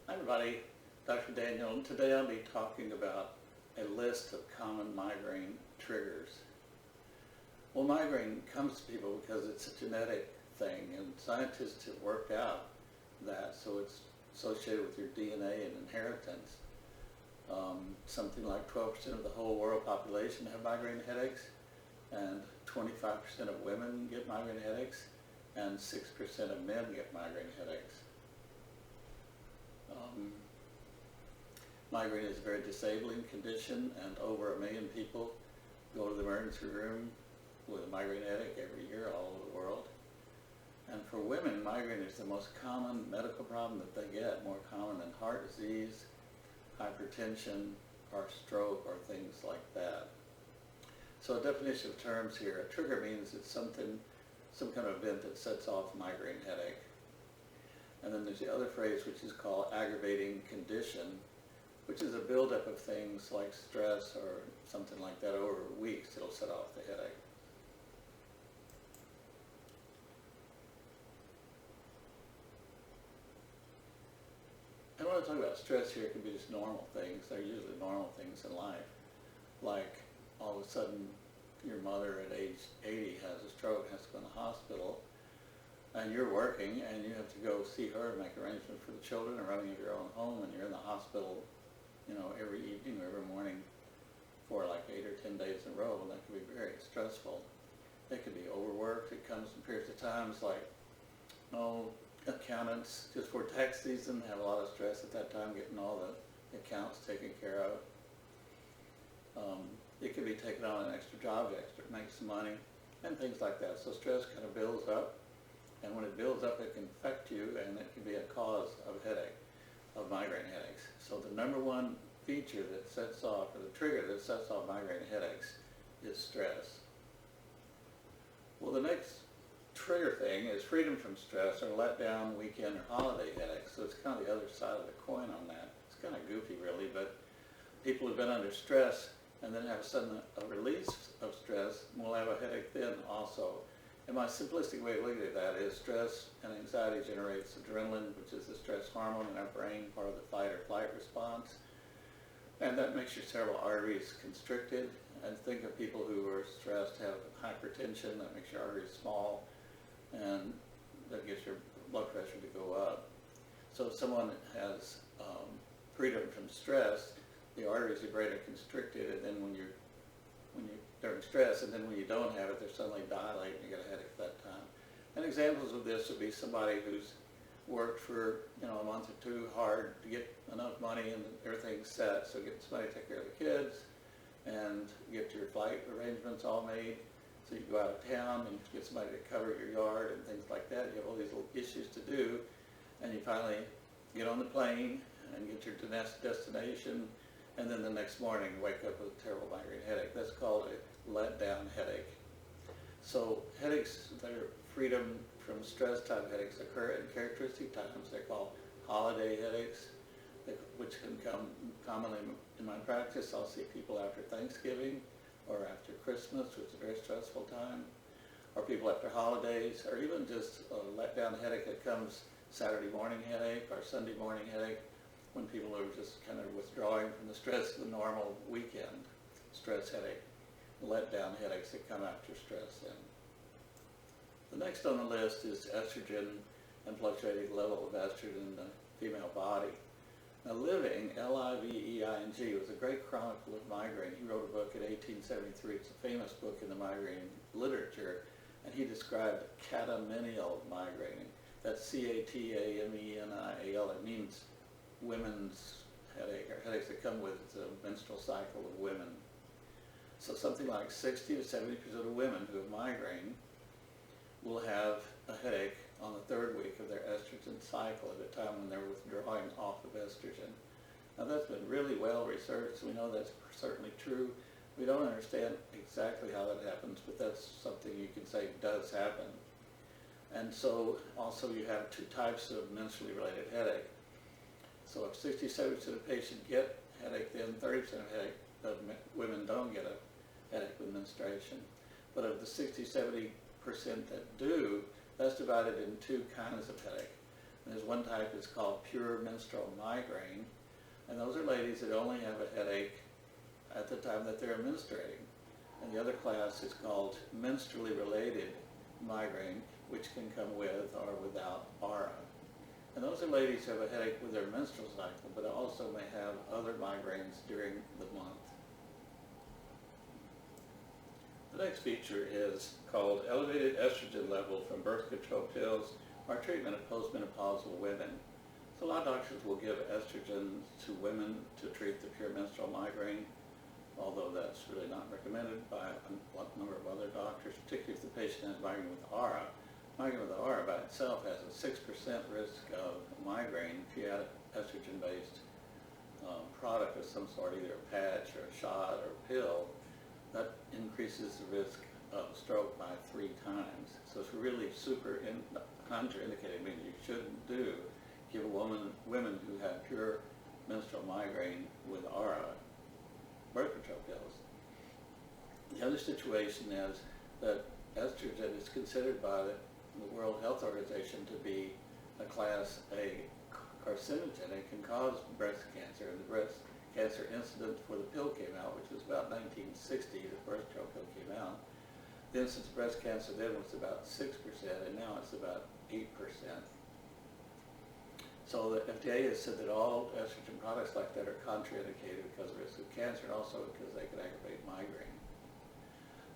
Hi everybody, Dr. Daniel, and today I'll be talking about a list of common migraine triggers. Well, migraine comes to people because it's a genetic thing, and scientists have worked out that, so it's associated with your DNA and inheritance. Something like 12% of the whole world population have migraine headaches, and 25% of women get migraine headaches, and 6% of men get migraine headaches. Migraine is a very disabling condition, and over 1 million people go to the emergency room with a migraine headache every year all over the world. And for women, migraine is the most common medical problem that they get, more common than heart disease, hypertension, or stroke, or things like that. So a definition of terms here, a trigger means it's some kind of event that sets off migraine headache. And then there's the other phrase, which is called aggravating condition, which is a buildup of things like stress or something like that over weeks. It'll set off the headache. And when I talk about stress here, it can be just normal things. They're usually normal things in life. Like all of a sudden your mother at age 80 has a stroke, has to go in the hospital, and you're working and you have to go see her and make arrangements for the children and running of your own home, and you're in the hospital, every evening or every morning for like 8 or 10 days in a row, and that can be very stressful. It could be overworked. It comes in periods of times like, accountants just for tax season have a lot of stress at that time, getting all the accounts taken care of. It could be taking on an extra job to make some money and things like that. So stress kind of builds up, and when it builds up, it can affect you, and it can be a cause of headache, of migraine headaches. So the number one feature that sets off, or the trigger that sets off migraine headaches, is stress. Well, the next trigger thing is freedom from stress, or letdown, weekend, or holiday headaches. So it's kind of the other side of the coin on that. It's kind of goofy, really, but people who've been under stress and then have a sudden release of stress will have a headache then also. And my simplistic way of looking at that is stress and anxiety generates adrenaline, which is the stress hormone in our brain, part of the fight or flight response. And that makes your cerebral arteries constricted. And think of people who are stressed have hypertension, that makes your arteries small, and that gets your blood pressure to go up. So if someone has freedom from stress, the arteries of your brain are constricted, and then when you're during stress, and then when you don't have it, they're suddenly dilated and you get a headache at that time. And examples of this would be somebody who's worked for a month or two hard to get enough money and everything's set, so get somebody to take care of the kids and get your flight arrangements all made, so you go out of town and get somebody to cover your yard and things like that. You have all these little issues to do, and you finally get on the plane and get your destination, and then the next morning you wake up with a terrible migraine headache. That's called a letdown headache. So headaches that are freedom from stress type headaches occur in characteristic times. They're called holiday headaches, which can come commonly in my practice. I'll see people after Thanksgiving or after Christmas, which is a very stressful time, or people after holidays, or even just a letdown headache that comes Saturday morning headache or Sunday morning headache, when people are just kind of withdrawing from the stress of the normal weekend. Stress headache, letdown headaches that come after stress then. The next on the list is estrogen and fluctuating level of estrogen in the female body. Now Living, L-I-V-E-I-N-G, was a great chronicle of migraine. He wrote a book in 1873. It's a famous book in the migraine literature, and he described catamenial migraine. That's C-A-T-A-M-E-N-I-A-L. It means women's headache, or headaches that come with the menstrual cycle of women. So something like 60 to 70% of women who have migraine will have a headache on the third week of their estrogen cycle, at a time when they're withdrawing off of estrogen. Now that's been really well researched. We know that's certainly true. We don't understand exactly how that happens, but that's something you can say does happen. And so also you have two types of menstrually related headache. So if 60-70% of patients get headache, then 30% of women don't get a headache with menstruation. But of the 60-70% that do, that's divided in two kinds of headache. There's one type that's called pure menstrual migraine, and those are ladies that only have a headache at the time that they're menstruating. And the other class is called menstrually related migraine, which can come with or without aura. And those are ladies who have a headache with their menstrual cycle, but also may have other migraines during the month. The next feature is called elevated estrogen level from birth control pills or treatment of postmenopausal women. So a lot of doctors will give estrogen to women to treat the pure menstrual migraine, although that's really not recommended by a number of other doctors, particularly if the patient has migraine with aura. Migraine with aura by itself has a 6% risk of migraine if you add estrogen-based product of some sort, either a patch or a shot or a pill. That increases the risk of stroke by 3 times. So it's really super contraindicated, meaning you shouldn't give women who have pure menstrual migraine with aura birth control pills. The other situation is that estrogen is considered by the World Health Organization to be a class A carcinogen. It can cause breast cancer, and the breast cancer incidence before the pill came out, which was about 1960, the birth control pill came out. The incidence of breast cancer then was about 6%, and now it's about 8%. So the FDA has said that all estrogen products like that are contraindicated because of risk of cancer, and also because they can aggravate migraine.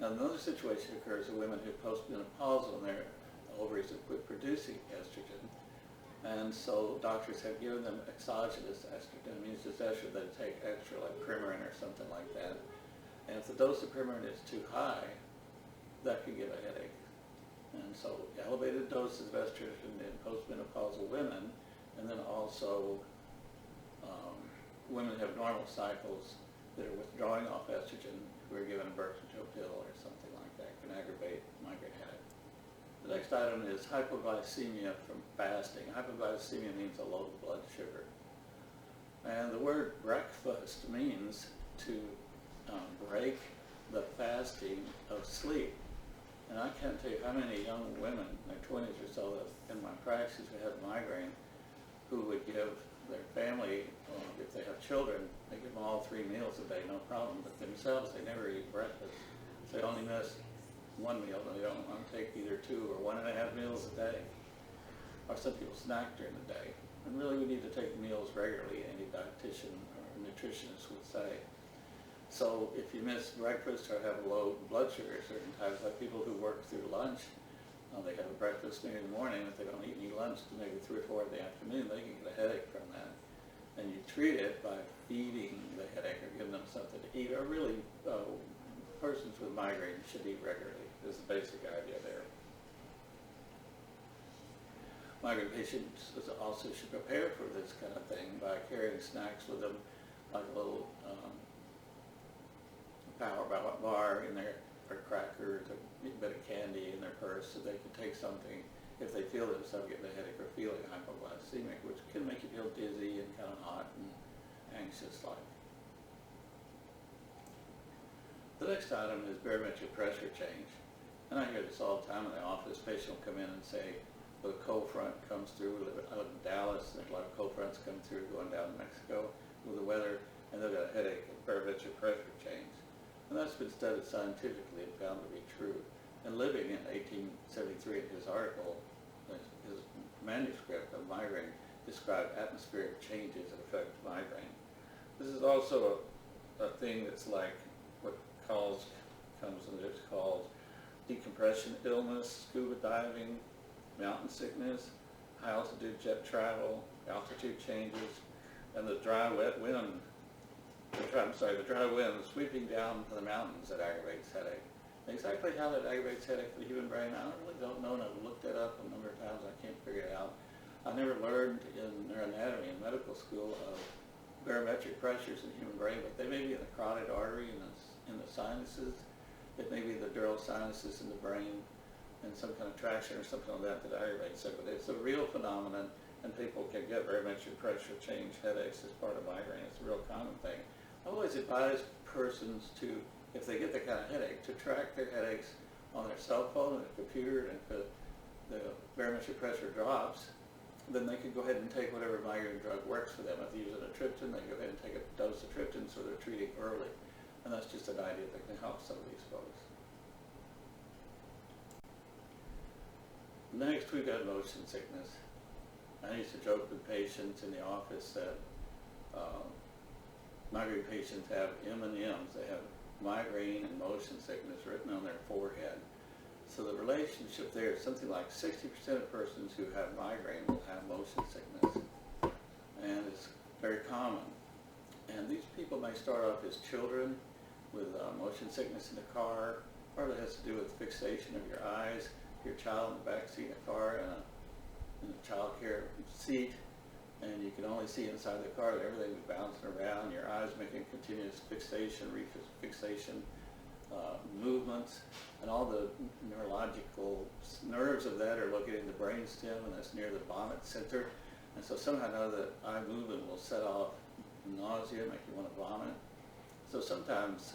Now another situation occurs in women who are postmenopausal and their ovaries have quit producing estrogen. And so doctors have given them exogenous estrogen. It means just estrogen they take extra, like Premarin or something like that. And if the dose of Premarin is too high, that can give a headache. And so elevated doses of estrogen in postmenopausal women, and then also women who have normal cycles that are withdrawing off estrogen who are given a birth control pill or something like that can aggravate migraine headache. The next item is hypoglycemia from fasting. Hypoglycemia means a low blood sugar. And the word breakfast means to break the fasting of sleep. And I can't tell you how many young women, in their 20s or so, in my practice who have migraine, who would give their family, if they have children, they give them all 3 meals a day, no problem. But themselves, they never eat breakfast. So they only miss 1 meal. They don't want to take either 2 or 1.5 meals a day. Or some people snack during the day. And really we need to take meals regularly, any dietitian or nutritionist would say. So if you miss breakfast or have low blood sugar certain times, like people who work through lunch, they have a breakfast maybe in the morning. If they don't eat any lunch to maybe 3 or 4 in the afternoon, they can get a headache from that. And you treat it by feeding the headache or giving them something to eat. Or really, persons with migraine should eat regularly, is the basic idea there. Migraine patients also should prepare for this kind of thing by carrying snacks with them, like a little power bar in there, or crackers, or a bit of candy in their purse, so they can take something if they feel themselves getting a headache or feeling hypoglycemic, which can make you feel dizzy and kind of hot and anxious-like. The next item is barometric pressure change. And I hear this all the time in the office. Patient will come in and say, well, the cold front comes through. I live in Dallas, and there's a lot of cold fronts coming through going down to Mexico with the weather, and they've got a headache and barometric pressure change. And that's been studied scientifically and found to be true. And Living in 1873, in his article, his manuscript of migraine, described atmospheric changes that affect migraine. This is also a thing that's like what comes under, it's called decompression illness, scuba diving, mountain sickness, high altitude jet travel, altitude changes, and the dry wind sweeping down to the mountains that aggravates headache. Exactly how that aggravates headache for the human brain, I really don't know, and I've looked it up a number of times, I can't figure it out. I never learned in neuroanatomy in medical school of barometric pressures in the human brain, but they may be in the carotid artery, in the sinuses, it may be the dural sinuses in the brain, and some kind of traction or something like that aggravates it. But it's a real phenomenon, and people can get barometric pressure change headaches as part of migraine. It's a real common thing. I always advise persons to, if they get that kind of headache, to track their headaches on their cell phone or their computer, and if the barometric pressure drops, then they could go ahead and take whatever migraine drug works for them. If they're using a triptan, they go ahead and take a dose of triptan, so they're treating early. And that's just an idea that can help some of these folks. Next, we've got motion sickness. I used to joke with patients in the office that migraine patients have M&Ms. They have migraine and motion sickness written on their forehead. So the relationship there is something like 60% of persons who have migraine will have motion sickness. And it's very common. And these people may start off as children with motion sickness in the car. Part of it has to do with fixation of your eyes. Your child in the back seat of the car in a child care seat, and you can only see inside the car that everything's bouncing around. Your eyes making continuous fixation, refixation movements, and all the neurological nerves of that are located in the brainstem, and that's near the bonnet center. And so somehow or another, that eye movement will set off nausea, make you want to vomit. So sometimes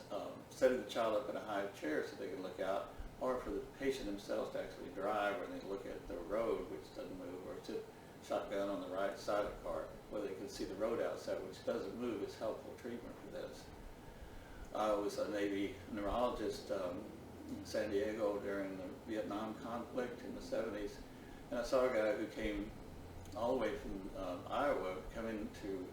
setting the child up in a high chair so they can look out, or for the patient themselves to actually drive, where they look at the road, which doesn't move, or sit shotgun on the right side of the car where they can see the road outside, which doesn't move, is helpful treatment for this. I was a Navy neurologist in San Diego during the Vietnam conflict in the 70s, and I saw a guy who came all the way from Iowa coming to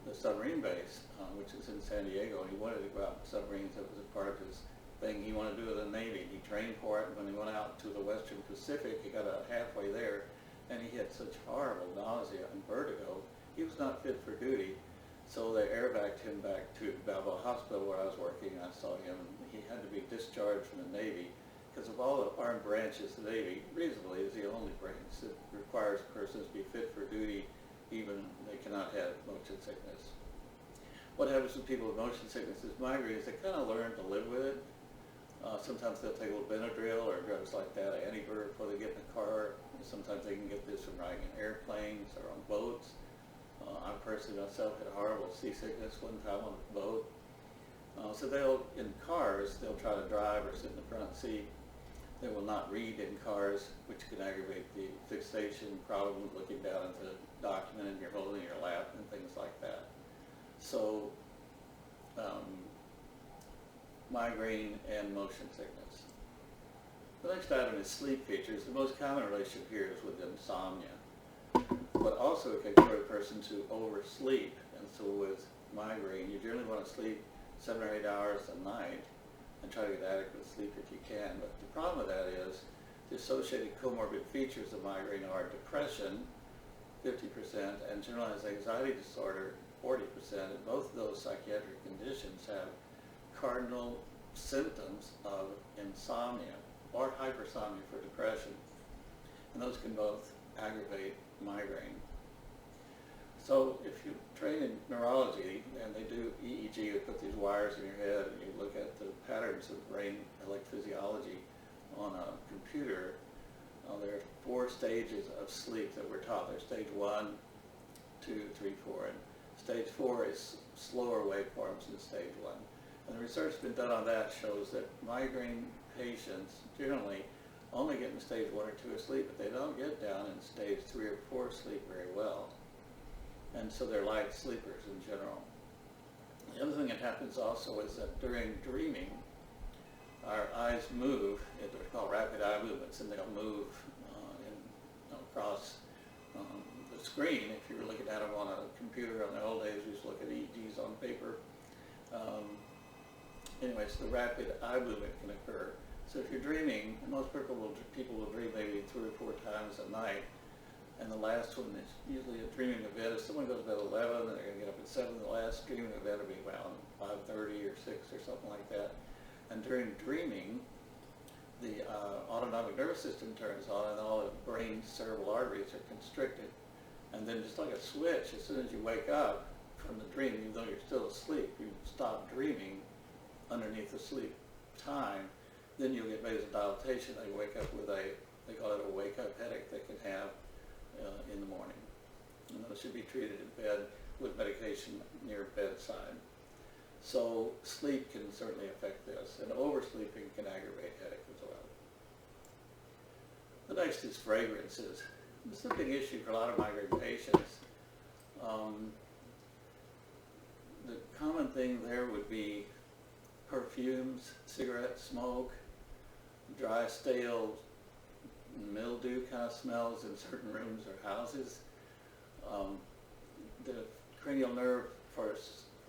the submarine base, which is in San Diego, and he wanted to go out in submarines. That was a part of his thing he wanted to do with the Navy. He trained for it. When he went out to the Western Pacific, he got out halfway there, and he had such horrible nausea and vertigo. He was not fit for duty, so they airbacked him back to Balboa Hospital where I was working. I saw him, and he had to be discharged from the Navy because of all the armed branches. The Navy, reasonably, is the only branch that requires persons to be fit for duty, even they cannot have motion sickness. What happens with people with motion sickness is migraines. They kind of learn to live with it. Sometimes they'll take a little Benadryl or drugs like that, antiviral, before they get in the car. Sometimes they can get this from riding in airplanes or on boats. I personally myself had horrible seasickness one time on a boat. So they'll, in cars, they'll try to drive or sit in the front seat. They will not read in cars, which can aggravate the fixation problem, looking down at the document and you're holding in your lap and things like that. So migraine and motion sickness. The next item is sleep features. The most common relationship here is with insomnia, but also it can occur to persons who oversleep. And so with migraine, you generally want to sleep 7 or 8 hours a night and try to get adequate sleep if you can. But the problem with that is the associated comorbid features of migraine are depression, 50%, and generalized anxiety disorder, 40%. And both of those psychiatric conditions have cardinal symptoms of insomnia or hypersomnia for depression, and those can both aggravate migraine. So if you train in neurology and they do EEG, they put these wires in your head and you look at the patterns of brain electrophysiology on a computer, there are 4 stages of sleep that we're taught. There's stage 1, 2, 3, 4, and stage 4 is slower waveforms than stage 1. And the research that's been done on that shows that migraine patients generally only get in stage 1 or 2 of sleep, but they don't get down in stage 3 or 4 sleep very well. And so they're light sleepers in general. The other thing that happens also is that during dreaming, our eyes move. They're called rapid eye movements, and they'll move across the screen. If you were looking at them on a computer in the old days, we used to look at EEGs on paper. Anyways, the rapid eye movement can occur. So if you're dreaming, and most people will dream maybe 3 or 4 times a night, and the last one is usually a dreaming event. If someone goes to bed at 11 and they're going to get up at 7, the last dreaming event will be around 5:30 or 6 or something like that. And during dreaming, the autonomic nervous system turns on and all the brain cerebral arteries are constricted. And then just like a switch, as soon as you wake up from the dream, even though you're still asleep, you stop dreaming underneath the sleep time, then you'll get vasodilatation. They wake up with they call it a wake-up headache they can have in the morning. And those should be treated in bed with medication near bedside. So sleep can certainly affect this, and oversleeping can aggravate headache as well. The next is fragrances. this is a big issue for a lot of migraine patients. The common thing there would be perfumes, cigarette smoke, dry, stale, mildew kind of smells in certain rooms or houses. The cranial nerve for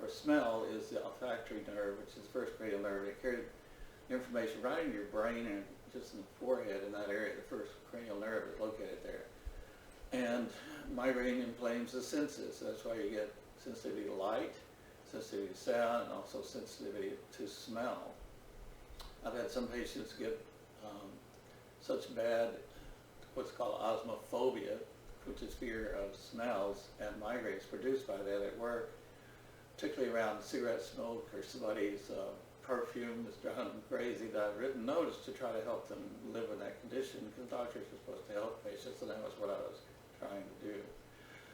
smell is the olfactory nerve, which is the first cranial nerve. It carries information right into your brain and just in the forehead in that area. The first cranial nerve is located there. And migraine inflames the senses. That's why you get sensitivity to light, sensitivity to sound, and also sensitivity to smell. I've had some patients get such bad, what's called osmophobia, which is fear of smells, and migraines produced by that at work, particularly around cigarette smoke or somebody's perfume that's driving them crazy, that I've written notes to try to help them live with that condition, because doctors are supposed to help patients, and that was what I was trying to do.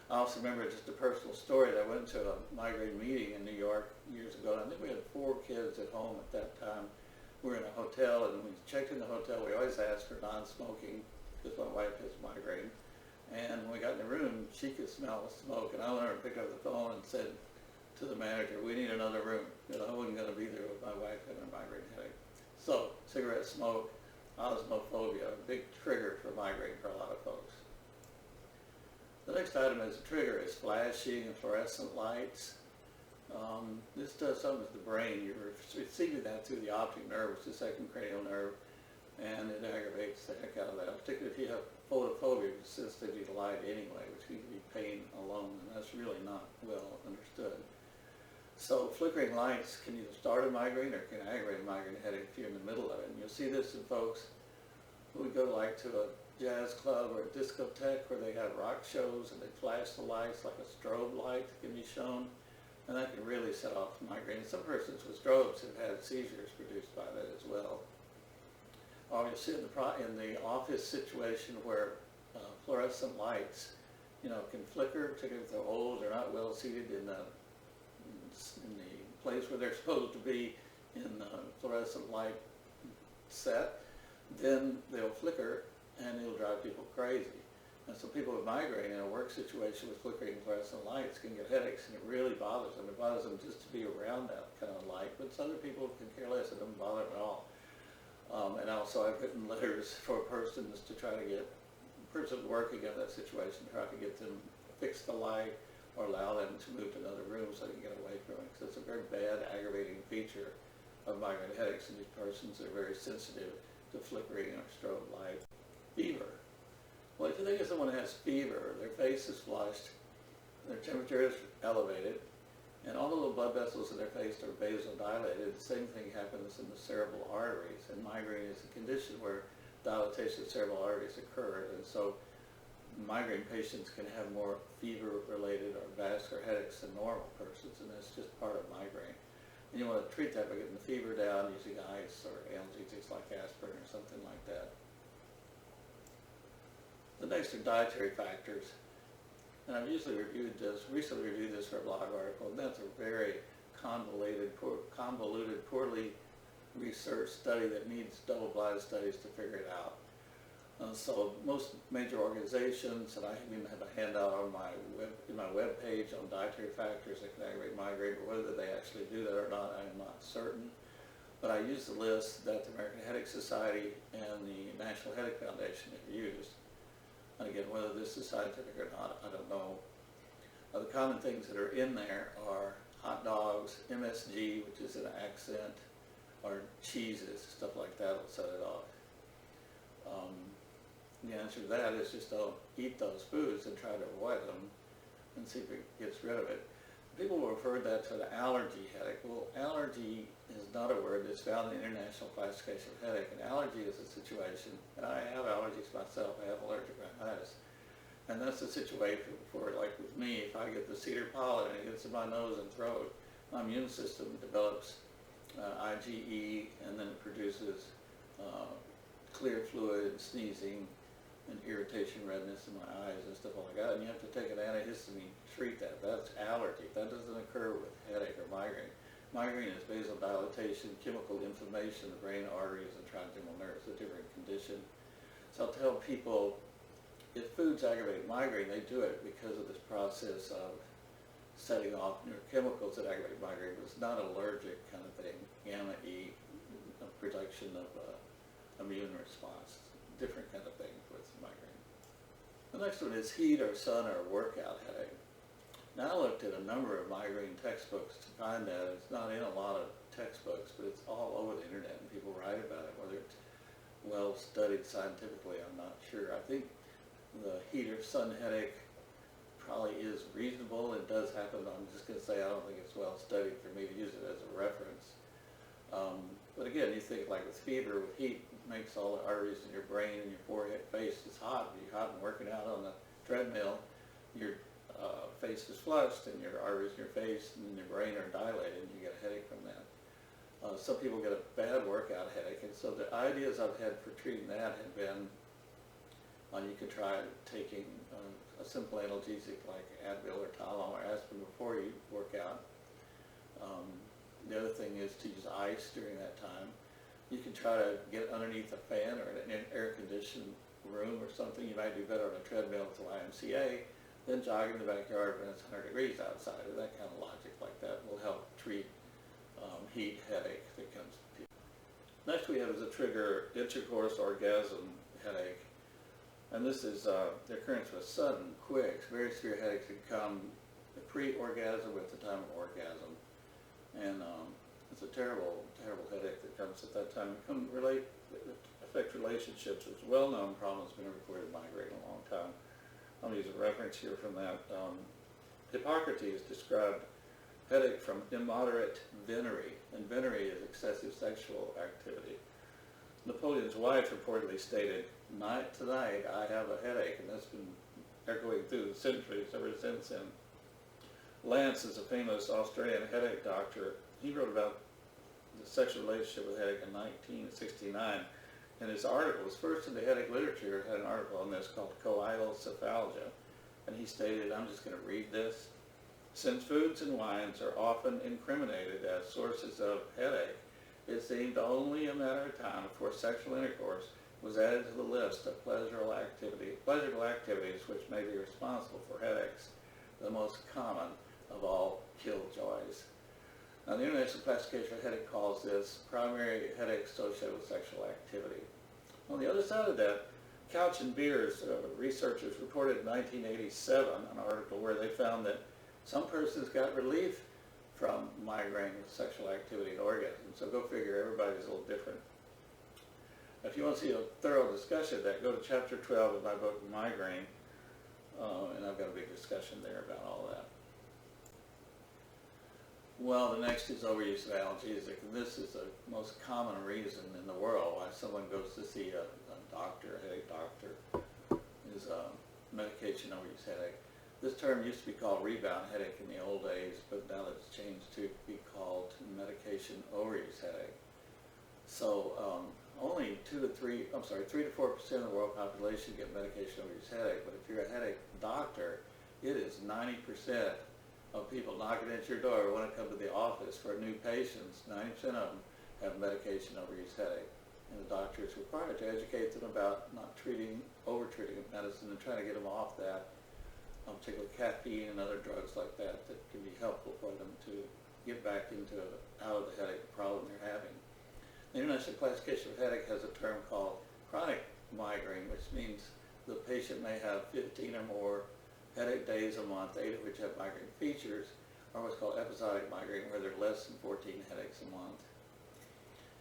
I also remember just a personal story that I went to a migraine meeting in New York years ago, and I think we had 4 kids at home at that time. We were in a hotel, and when we checked in the hotel, we always asked for non-smoking, because my wife has migraine. And when we got in the room, she could smell the smoke, and I went over and picked up the phone and said to the manager, we need another room, because I wasn't going to be there with my wife having a migraine headache. So, cigarette smoke, osmophobia, a big trigger for migraine for a lot of folks. The next item as a trigger is flashing and fluorescent lights. This does something to the brain. You're receiving that through the optic nerve, which is the second cranial nerve, and it aggravates the heck out of that, particularly if you have photophobia, which is sensitivity to light anyway, which can be pain alone, and that's really not well understood. So flickering lights can either start a migraine or can aggravate a migraine headache if you're in the middle of it. And you'll see this in folks who would go to a jazz club or a discotheque where they have rock shows and they flash the lights like a strobe light that can be shown, and that can really set off migraine. Some persons with strobes have had seizures produced by that as well. Obviously, in the office situation where fluorescent lights, can flicker, particularly if they're old or not well seated in the place where they're supposed to be in the fluorescent light set, then they'll flicker and it'll drive people crazy. And so people with migraine in a work situation with flickering fluorescent lights can get headaches, and it really bothers them. It bothers them just to be around that kind of light, but other people can care less. It doesn't bother them at all. And also I've written letters for persons to try to get persons working in that situation, try to get them to fix the light or allow them to move to another room so they can get away from it, because it's a very bad aggravating feature of migraine headaches in these persons that are very sensitive to flickering or strobe light. Fever. Well, if you think of someone who has fever, their face is flushed, their temperature is elevated, and all the little blood vessels in their face are vasodilated. The same thing happens in the cerebral arteries, and migraine is a condition where dilatation of cerebral arteries occurs, and so migraine patients can have more fever-related or vascular headaches than normal persons, and that's just part of migraine. And you want to treat that by getting the fever down using ice or analgesics like aspirin or something like that. The next are dietary factors. And I've recently reviewed this for a blog article, and that's a very convoluted, poorly researched study that needs double-blind studies to figure it out. So most major organizations, and I even have a handout on my web page on dietary factors that can aggravate migraine, but whether they actually do that or not, I am not certain. But I use the list that the American Headache Society and the National Headache Foundation have used. And again, whether this is scientific or not, I don't know. The common things that are in there are hot dogs, MSG, which is an accent, or cheeses, stuff like that will set it off. The answer to that is just don't eat those foods and try to avoid them and see if it gets rid of it. People will refer that to the allergy headache. Well, allergy is not a word that's found in the International Classification of Headache. An allergy is a situation, and I have allergies myself, I have allergic rhinitis. And that's a situation where, like with me, if I get the cedar pollen and it gets in my nose and throat, my immune system develops IgE, and then it produces clear fluid and sneezing and irritation, redness in my eyes and stuff like that, and you have to take an antihistamine to treat that. That's allergy. That doesn't occur with headache or migraine. Migraine is vasodilatation, chemical inflammation of the brain arteries and trigeminal nerves, a different condition. So I'll tell people if foods aggravate migraine, they do it because of this process of setting off neurochemicals that aggravate migraine. It's not an allergic kind of thing, gamma E, a production of immune response, different kind of thing with migraine. The next one is heat or sun or workout headache. Now I looked at a number of migraine textbooks to find that. It's not in a lot of textbooks, but it's all over the internet and people write about it. Whether it's well studied scientifically, I'm not sure. I think the heat or sun headache probably is reasonable. It does happen. I'm just going to say I don't think it's well studied for me to use it as a reference. But again, you think like with fever, with heat, it makes all the arteries in your brain and your forehead, face is hot. You're hot and working out on the treadmill. Your face is flushed and your arteries in your face and your brain are dilated and you get a headache from that. Some people get a bad workout headache, and so the ideas I've had for treating that have been you could try taking a simple analgesic like Advil or Tylenol or aspirin before you work out. The other thing is to use ice during that time. You can try to get underneath a fan or in an air-conditioned room or something. You might do better on a treadmill with the YMCA than jogging in the backyard when it's 100 degrees outside, or that kind of logic like that will help treat heat headache that comes to people. Next we have as a trigger intercourse orgasm headache. And this is the occurrence of a sudden, quick, very severe headaches that come pre-orgasm at the time of orgasm. And it's a terrible, terrible headache that comes at that time. It can affect relationships. It's a well-known problem. It's been a reported migraine a long time. I'm going to use a reference here from that. Hippocrates described headache from immoderate venery, and venery is excessive sexual activity. Napoleon's wife reportedly stated, "Night to night I have a headache," and that's been echoing through the centuries ever since then. Lance is a famous Australian headache doctor. He wrote about the sexual relationship with headache in 1969, and his article was first in the headache literature. Had an article on this called Coilocephalgia, and he stated, I'm just going to read this. Since foods and wines are often incriminated as sources of headache, it seemed only a matter of time before sexual intercourse was added to the list of pleasurable activities which may be responsible for headaches, the most common of all killjoys. Now, the International Classification of Headache calls this primary headache associated with sexual activity. On the other side of that, Couch and Beers researchers reported in 1987 an article where they found that some persons got relief from migraine with sexual activity and orgasm. So go figure, everybody's a little different. If you want to see a thorough discussion of that, go to chapter 12 of my book, Migraine, and I've got a big discussion there about all that. Well, the next is overuse of analgesic, and this is the most common reason in the world why someone goes to see a doctor, a headache doctor, is medication overuse headache. This term used to be called rebound headache in the old days, but now it's changed to be called medication overuse headache. So only 3 to 4% of the world population get medication overuse headache, but if you're a headache doctor, it is 90% of people knocking at your door who want to come to the office for new patients. 90% of them have medication overuse headache, and the doctor is required to educate them about not over-treating medicine and trying to get them off that. Particularly caffeine and other drugs like that can be helpful for them to get back out of the headache problem they're having. The International Classification of Headache has a term called chronic migraine, which means the patient may have 15 or more headache days a month, 8 of which have migraine features, or what's called episodic migraine, where there are less than 14 headaches a month.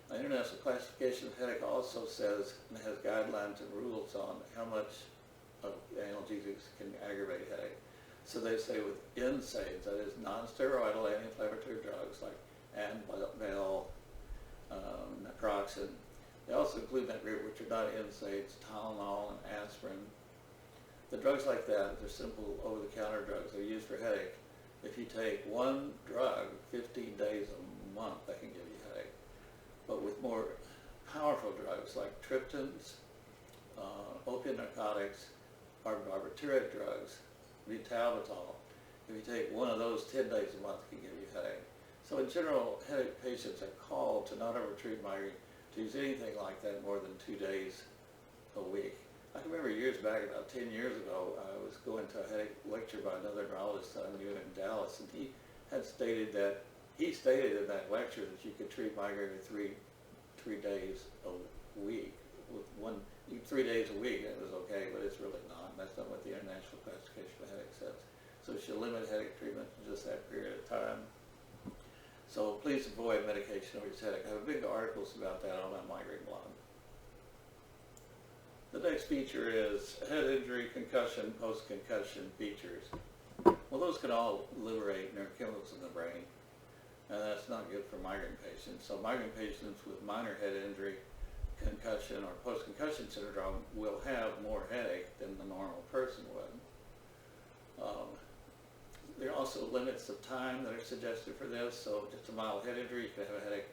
The International Classification of Headache also says and has guidelines and rules on how much of analgesics can aggravate headache. So they say with NSAIDs, that is non-steroidal anti-inflammatory drugs like Advil, naproxen. They also include in that group, which are not NSAIDs, Tylenol and aspirin. The drugs like that, they're simple over-the-counter drugs. They're used for headache. If you take one drug 15 days a month, that can give you headache. But with more powerful drugs like triptans, opiate narcotics, or barbituric drugs, butalbital, if you take one of those 10 days a month, it can give you headache. So in general, headache patients are called to not overtreat migraine, to use anything like that more than 2 days a week. I can remember years back, about 10 years ago, I was going to a headache lecture by another neurologist that I knew in Dallas, and he stated in that lecture that you could treat migraine with three days a week. With 3 days a week, it was okay, but it's really not. That's not what the International Classification of Headache says. So you should limit headache treatment to just that period of time. So please avoid medication over your headache. I have big articles about that on my migraine blog. The next feature is head injury, concussion, post-concussion features. Well, those can all liberate neurochemicals in the brain, and that's not good for migraine patients. So migraine patients with minor head injury, concussion, or post-concussion syndrome will have more headache than the normal person would. There are also limits of time that are suggested for this. So just a mild head injury, you can have a headache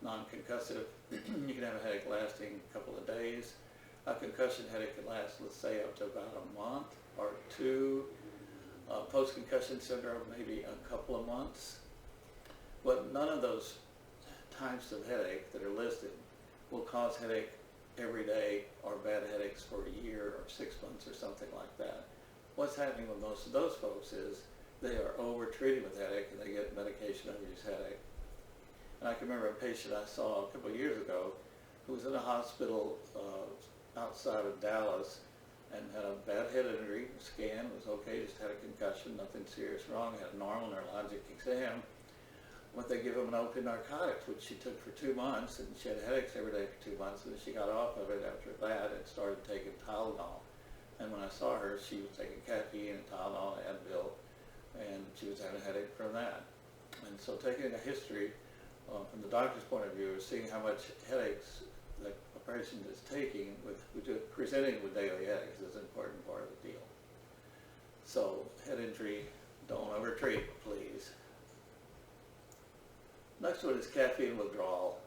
non-concussive. You can have a headache lasting a couple of days. A concussion headache can last, let's say, up to about a month or two. Post-concussion syndrome, maybe a couple of months. But none of those types of headache that are listed will cause headache every day or bad headaches for a year or 6 months or something like that. What's happening with most of those folks is they are over-treated with headache and they get medication overuse headache. And I can remember a patient I saw a couple of years ago who was in a hospital outside of Dallas and had a bad head injury. Scan was okay, just had a concussion, nothing serious wrong, had a normal neurologic exam. But they give him an opiate narcotics, which she took for 2 months, and she had headaches every day for 2 months, and then she got off of it after that and started taking Tylenol. And when I saw her, she was taking caffeine and Tylenol and Advil, and she was having a headache from that. And so taking a history from the doctor's point of view, seeing how much headaches the person is taking, presenting with daily headaches is an important part of the deal. So head injury, don't overtreat, please. Next one is caffeine withdrawal.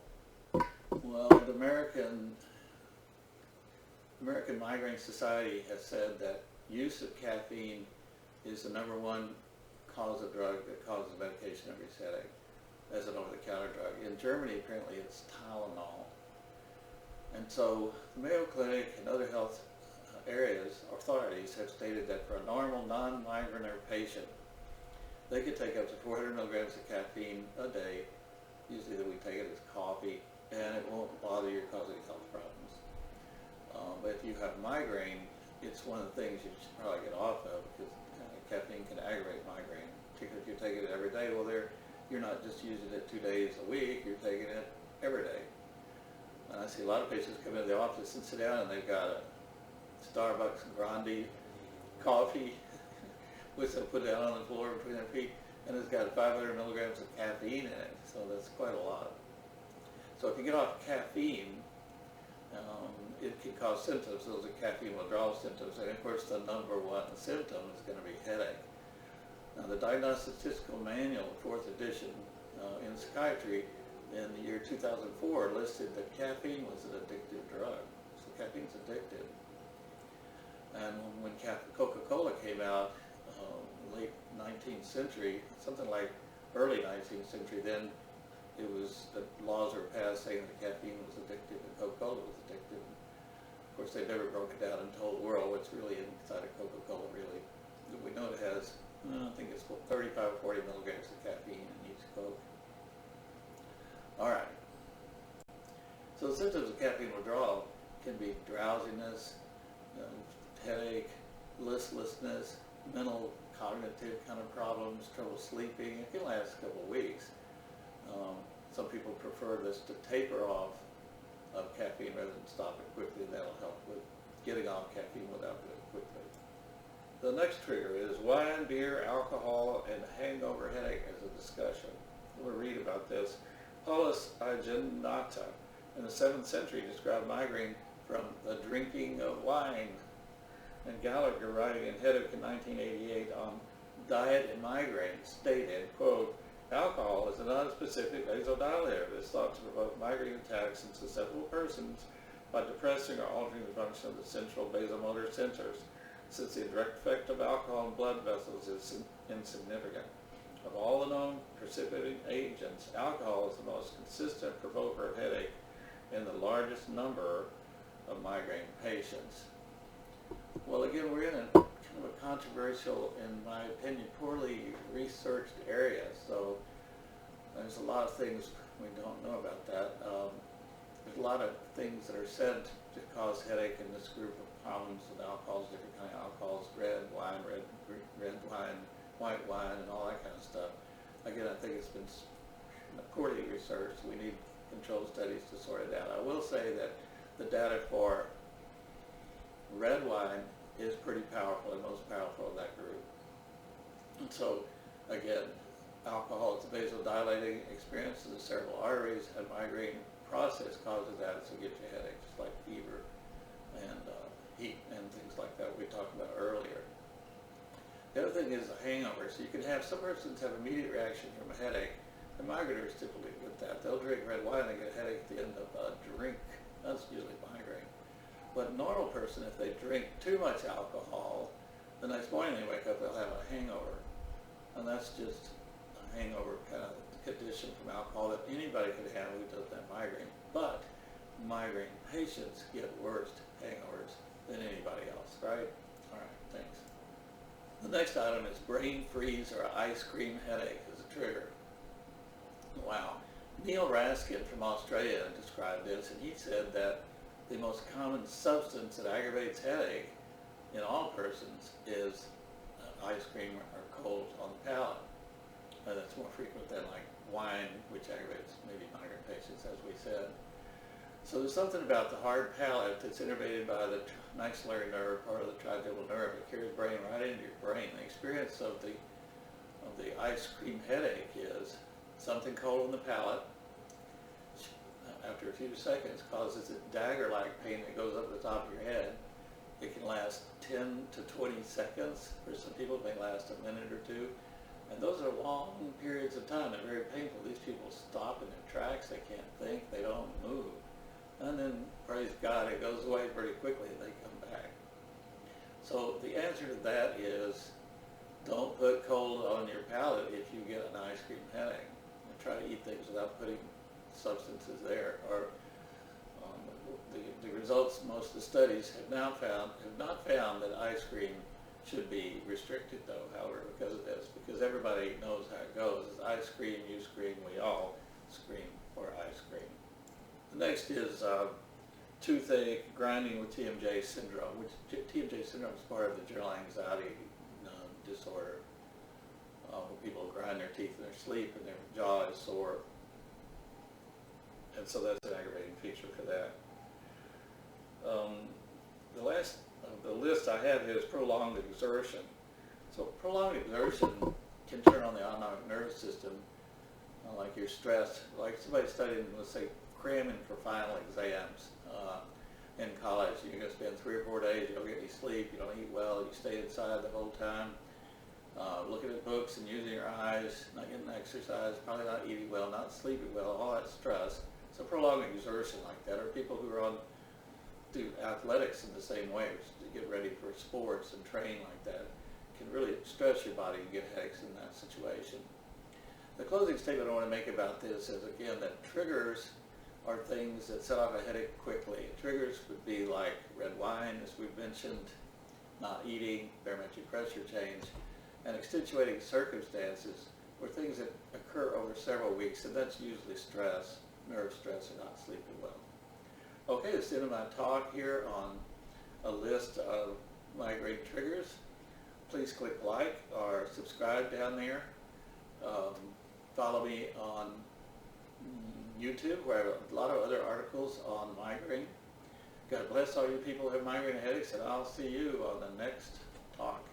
Well, the American Migraine Society has said that use of caffeine is the #1 cause of drug that causes medication overuse headache as an over-the-counter drug. In Germany, apparently, it's Tylenol. And so the Mayo Clinic and other health authorities have stated that for a normal non-migraineur patient, they could take up to 400 milligrams of caffeine a day. Usually we take it as coffee, and it won't bother you or cause any health problems. But if you have migraine, it's one of the things you should probably get off of, because caffeine can aggravate migraine, particularly if you're taking it every day. Well, you're not just using it 2 days a week, you're taking it every day. And I see a lot of patients come into the office and sit down and they've got a Starbucks Grande coffee, which they'll put down on the floor between their feet, and it's got 500 milligrams of caffeine in it, so that's quite a lot. So if you get off caffeine, it can cause symptoms. Those are caffeine withdrawal symptoms, and of course the #1 symptom is going to be headache. Now the Diagnostic Statistical Manual, 4th edition, in psychiatry in the year 2004 listed that caffeine was an addictive drug. So caffeine's addictive. And when Coca-Cola came out, late 19th century, something like early 19th century, then the laws were passed saying that caffeine was addictive and Coca-Cola was addictive. Of course, they never broke it down and told the world what's really inside of Coca-Cola, really. We know it has, I think it's 35 or 40 milligrams of caffeine in each Coke. All right. So the symptoms of caffeine withdrawal can be drowsiness, headache, listlessness, mental, cognitive kind of problems, trouble sleeping. It can last a couple of weeks. Some people prefer this to taper off of caffeine rather than stop it quickly. That'll help with getting off caffeine without doing it quickly. The next trigger is wine, beer, alcohol, and hangover headache as a discussion. We'll read about this. Paulus Aeginata in the 7th century described migraine from the drinking of wine. And Gallagher, writing in Headache in 1988 on diet and migraine, stated, quote, alcohol is a non-specific vasodilator that is thought to provoke migraine attacks in susceptible persons by depressing or altering the function of the central vasomotor centers, since the direct effect of alcohol on blood vessels is insignificant. Of all the known precipitating agents, alcohol is the most consistent provoker of headache in the largest number of migraine patients. Well, again, we're in a kind of a controversial, in my opinion, poorly researched area. So there's a lot of things we don't know about that. There's a lot of things that are said to cause headache in this group of problems with alcohols, different kind of alcohols, red wine, white wine, and all that kind of stuff. Again, I think it's been poorly researched. We need controlled studies to sort it out. I will say that the data for red wine is pretty powerful, and most powerful in that group. And so, again, alcohol, it's a vasodilating experience in the cerebral arteries, and migraine process causes that, so it gives you headaches, just like fever and heat and things like that we talked about earlier. The other thing is a hangover. So you can have, some persons have immediate reaction from a headache, and migraineurs typically get that. They'll drink red wine and get a headache at the end of a drink. That's usually migraine. But a normal person, if they drink too much alcohol, the next morning they wake up, they'll have a hangover. And that's just a hangover kind of condition from alcohol that anybody could have who doesn't have migraine. But migraine patients get worse hangovers than anybody else, right? All right, thanks. The next item is brain freeze or ice cream headache as a trigger. Wow. Neil Raskin from Australia described this, and he said that the most common substance that aggravates headache in all persons is ice cream or cold on the palate. That's more frequent than like wine, which aggravates maybe migraine patients, as we said. So there's something about the hard palate that's innervated by the maxillary nerve, part of the trigeminal nerve, that carries brain right into your brain. The experience of the ice cream headache is something cold on the palate. After a few seconds, causes a dagger-like pain that goes up the top of your head. It can last 10 to 20 seconds. For some people, it may last a minute or two. And those are long periods of time. They're very painful. These people stop in their tracks. They can't think. They don't move. And then, praise God, it goes away pretty quickly and they come back. So the answer to that is, don't put cold on your palate if you get an ice cream headache. And try to eat things without putting substances there. Or the results, most of the studies have not found that ice cream should be restricted, though, however, because of this, because everybody knows how it goes. It's ice cream, you scream, we all scream for ice cream. The next is toothache, grinding with TMJ syndrome, which TMJ syndrome is part of the general anxiety disorder, where people grind their teeth in their sleep and their jaw is sore. And so that's an aggravating feature for that. The last of the list I have here is prolonged exertion. So prolonged exertion can turn on the autonomic nervous system, like you're stressed. Like somebody studying, let's say, cramming for final exams in college. You're going to spend 3 or 4 days, you don't get any sleep, you don't eat well, you stay inside the whole time, looking at books and using your eyes, not getting exercise, probably not eating well, not sleeping well, all that stress. So prolonged exertion like that, or people who are do athletics in the same way, to get ready for sports and train like that, can really stress your body and get headaches in that situation. The closing statement I want to make about this is, again, that triggers are things that set off a headache quickly. Triggers would be like red wine, as we've mentioned, not eating, barometric pressure change, and extenuating circumstances were things that occur over several weeks, and that's usually stress, nerve stress, or not sleeping well. Okay, that's the end of my talk here on a list of migraine triggers. Please click like or subscribe down there. Follow me on YouTube, where I have a lot of other articles on migraine. God bless all you people who have migraine headaches, and I'll see you on the next talk.